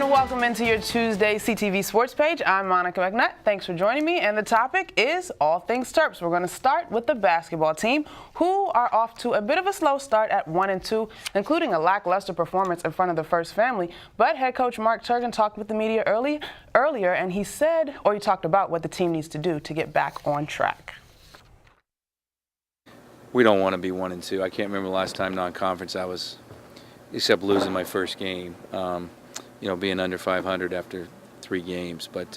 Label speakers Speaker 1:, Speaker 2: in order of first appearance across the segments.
Speaker 1: And welcome into your Tuesday CTV Sports Page. I'm Monica McNutt. Thanks for joining me. And the topic is all things Terps. We're going to start with the basketball team, who are off to a bit of a slow start at 1-2, including a lackluster performance in front of the First Family. But head coach Mark Turgeon talked with the media earlier, and he talked about what the team needs to do to get back on track.
Speaker 2: We don't want to be 1-2. I can't remember the last time non-conference I was, except losing my first game. Being under 500 after 3 games, but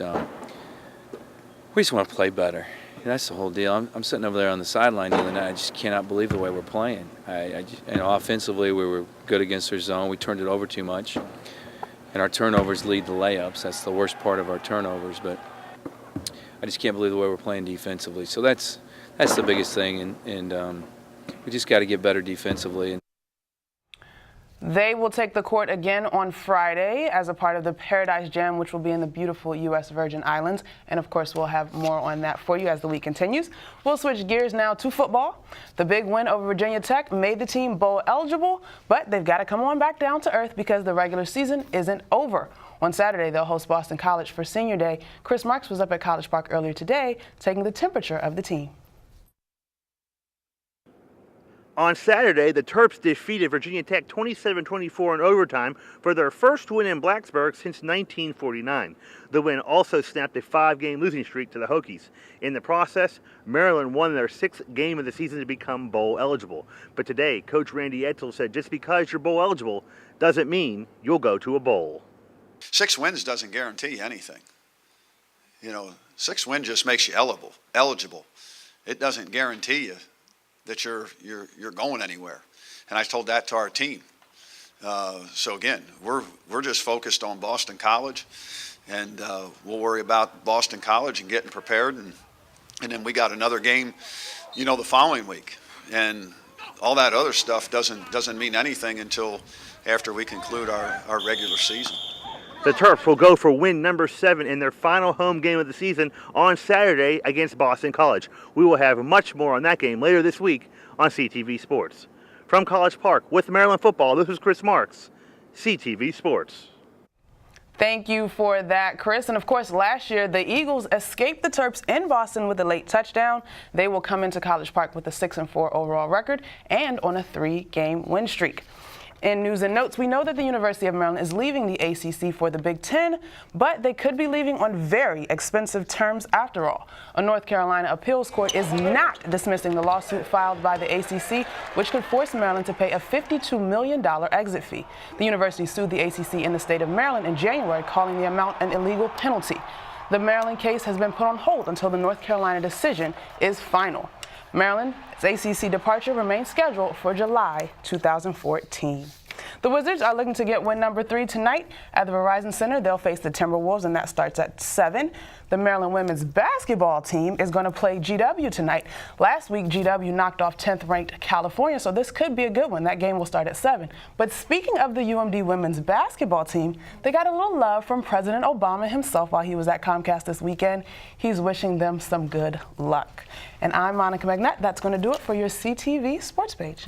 Speaker 2: we just want to play better. That's the whole deal. I'm sitting over there on the sideline the other night. I just cannot believe the way we're playing. Offensively, we were good against their zone. We turned it over too much, and our turnovers lead the layups. That's the worst part of our turnovers. But I just can't believe the way we're playing defensively. So that's the biggest thing, and we just got to get better defensively.
Speaker 1: They will take the court again on Friday as a part of the Paradise Jam, which will be in the beautiful U.S. Virgin Islands. And, of course, we'll have more on that for you as the week continues. We'll switch gears now to football. The big win over Virginia Tech made the team bowl eligible, but they've got to come on back down to earth because the regular season isn't over. On Saturday, they'll host Boston College for Senior Day. Chris Marks was up at College Park earlier today taking the temperature of the team.
Speaker 3: On Saturday, the Terps defeated Virginia Tech 27-24 in overtime for their first win in Blacksburg since 1949. The win also snapped a 5-game losing streak to the Hokies. In the process, Maryland won their 6th game of the season to become bowl eligible. But today, Coach Randy Edsall said just because you're bowl eligible doesn't mean you'll go to a bowl.
Speaker 4: 6 wins doesn't guarantee anything. 6 wins just makes you eligible. It doesn't guarantee you that you're going anywhere, and I told that to our team. So again, we're just focused on Boston College, and we'll worry about Boston College and getting prepared, and then we got another game, the following week, and all that other stuff doesn't mean anything until after we conclude our regular season.
Speaker 3: The Terps will go for win number 7 in their final home game of the season on Saturday against Boston College. We will have much more on that game later this week on CTV Sports. From College Park with Maryland football, this is Chris Marks, CTV Sports.
Speaker 1: Thank you for that, Chris. And, of course, last year, the Eagles escaped the Terps in Boston with a late touchdown. They will come into College Park with a 6-4 overall record and on a 3-game win streak. In news and notes, we know that the University of Maryland is leaving the ACC for the Big Ten, but they could be leaving on very expensive terms after all. A North Carolina appeals court is not dismissing the lawsuit filed by the ACC, which could force Maryland to pay a $52 million exit fee. The university sued the ACC in the state of Maryland in January, calling the amount an illegal penalty. The Maryland case has been put on hold until the North Carolina decision is final. Maryland's ACC departure remains scheduled for July 2014. The Wizards are looking to get win number 3 tonight at the Verizon Center. They'll face the Timberwolves, and that starts at 7. The Maryland women's basketball team is going to play GW tonight. Last week, GW knocked off 10th-ranked California, so this could be a good one. That game will start at 7. But speaking of the UMD women's basketball team, they got a little love from President Obama himself while he was at Comcast this weekend. He's wishing them some good luck. And I'm Monica McNutt. That's going to do it for your CTV Sports Page.